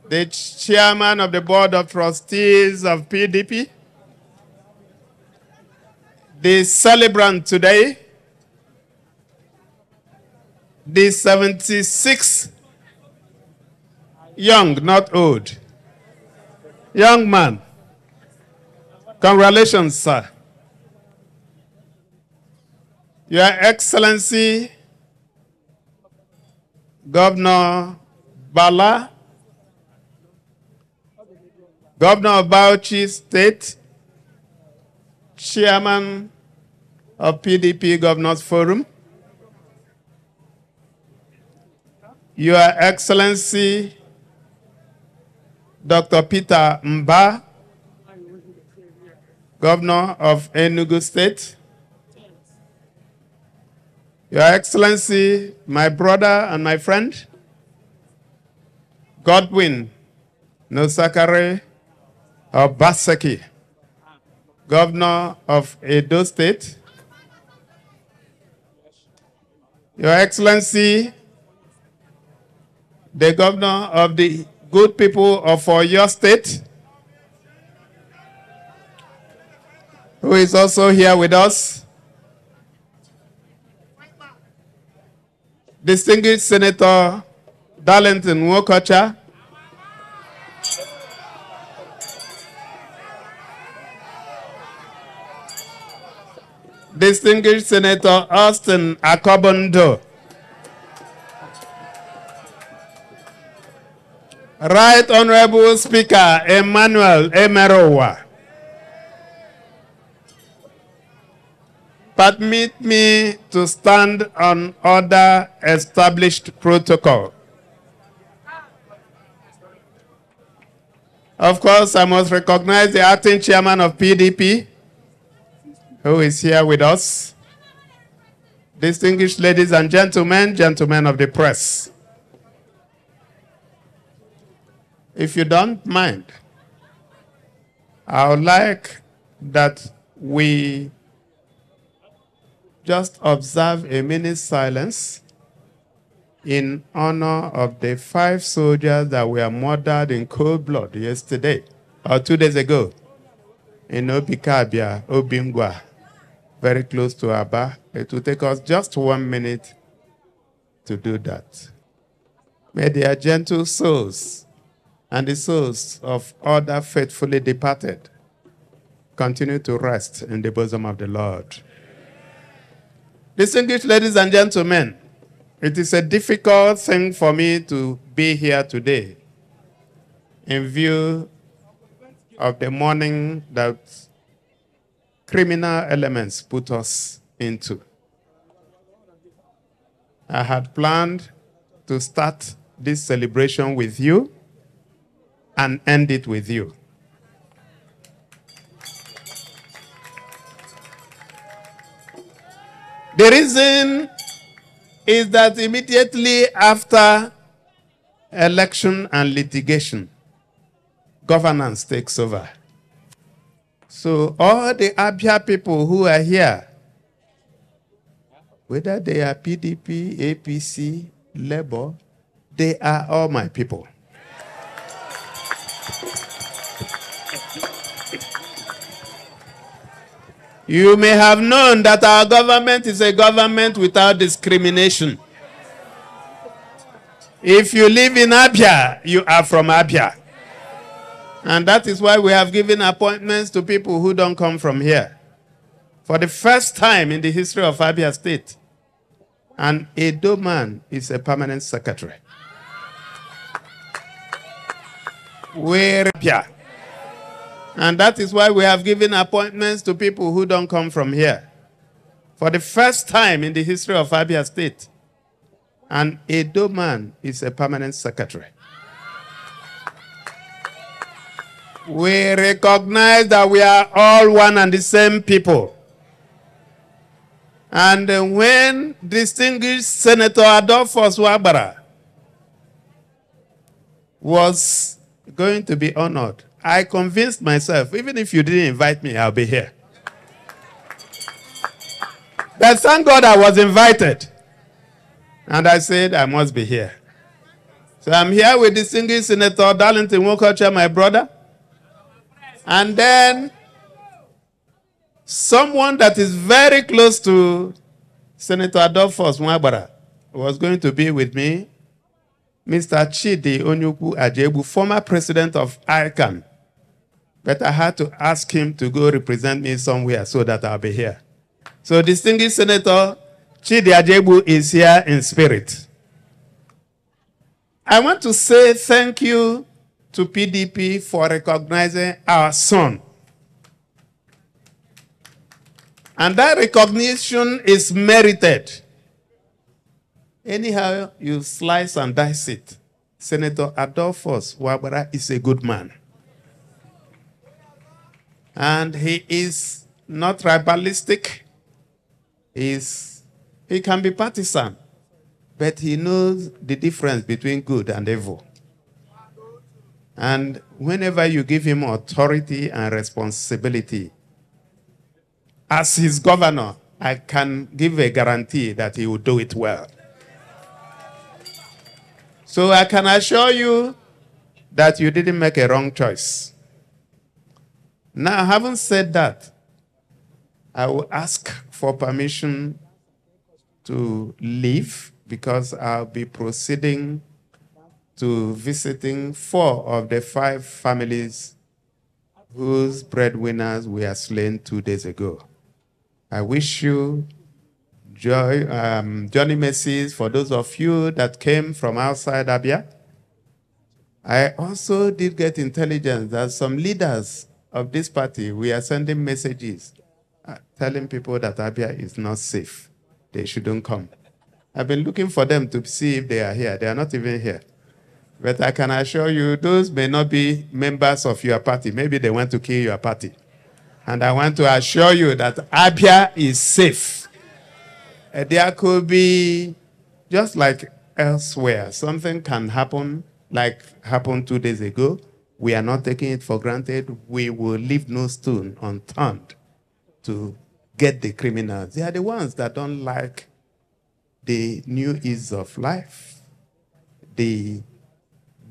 the chairman of the board of trustees of PDP, the celebrant today, the 76 young, not old, young man. Congratulations, sir. Your Excellency, Governor Bala, Governor of Bauchi State, Chairman of PDP Governors Forum, Your Excellency, Dr. Peter Mba, Governor of Enugu State, Your Excellency, my brother and my friend, Godwin Nosakare Obaseki, Governor of Edo State, Your Excellency, the Governor of the good people of Oyo State, who is also here with us, distinguished Senator Darlington Wokocha, distinguished Senator Austin Akobondo, Right Honorable Speaker Emmanuel Emerowa, permit me to stand on other established protocol. Of course, I must recognize the acting chairman of PDP, who is here with us. Distinguished ladies and gentlemen, gentlemen of the press. If you don't mind, I would like that we just observe a minute's silence in honor of the 5 soldiers that were murdered in cold blood yesterday, or 2 days ago, in Abia, Obingwa, very close to Abia. It will take us just 1 minute to do that. May their gentle souls and the souls of other faithfully departed continue to rest in the bosom of the Lord. Distinguished ladies and gentlemen, it is a difficult thing for me to be here today in view of the mourning that criminal elements put us into. I had planned to start this celebration with you and end it with you. The reason is that immediately after election and litigation, governance takes over. So all the Abia people who are here, whether they are PDP, APC, Labour, they are all my people. You may have known that our government is a government without discrimination. If you live in Abia, you are from Abia. And that is why we have given appointments to people who don't come from here. For the first time in the history of Abia State, an Edo man is a permanent secretary. We're Abia. And that is why we have given appointments to people who don't come from here. For the first time in the history of Abia State, an Edo man is a permanent secretary. We recognize that we are all one and the same people. And when distinguished Senator Adolphus Wabara was going to be honored, I convinced myself, even if you didn't invite me, I'll be here. But thank God I was invited. And I said, I must be here. So I'm here with distinguished Senator Darlington Wokocha, my brother. And then someone that is very close to Senator Adolphus Mwabara was going to be with me, Mr. Chidi Onyukwu Ajebu, former president of ICAN. But I had to ask him to go represent me somewhere so that I'll be here. So distinguished Senator Chidi Ajebu is here in spirit. I want to say thank you to PDP for recognizing our son. And that recognition is merited. Anyhow you slice and dice it, Senator Adolphus Mwabara is a good man. And he is not tribalistic. He can be partisan, but he knows the difference between good and evil. And whenever you give him authority and responsibility, as his governor, I can give a guarantee that he will do it well. So I can assure you that you didn't make a wrong choice. Now, having said that, I will ask for permission to leave because I'll be proceeding to visiting 4 of the 5 families whose breadwinners were slain 2 days ago. I wish you joy, journey mercies for those of you that came from outside Abia. I also did get intelligence that some leaders of this party, we are sending messages telling people that Abia is not safe. They shouldn't come. I've been looking for them to see if they are here. They are not even here. But I can assure you, those may not be members of your party. Maybe they want to kill your party. And I want to assure you that Abia is safe. There could be, just like elsewhere, something can happen like happened 2 days ago. We are not taking it for granted. We will leave no stone unturned to get the criminals. They are the ones that don't like the new ease of life, the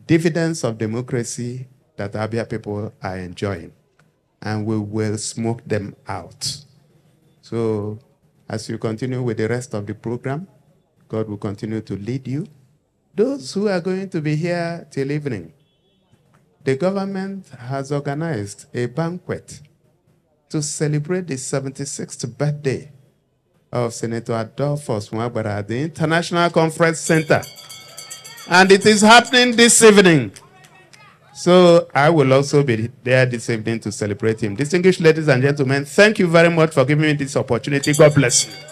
dividends of democracy that Abia people are enjoying. And we will smoke them out. So as you continue with the rest of the program, God will continue to lead you. Those who are going to be here till evening, the government has organized a banquet to celebrate the 76th birthday of Senator Adolphus Mwabara at the International Conference Center. And it is happening this evening. So I will also be there this evening to celebrate him. Distinguished ladies and gentlemen, thank you very much for giving me this opportunity. God bless you.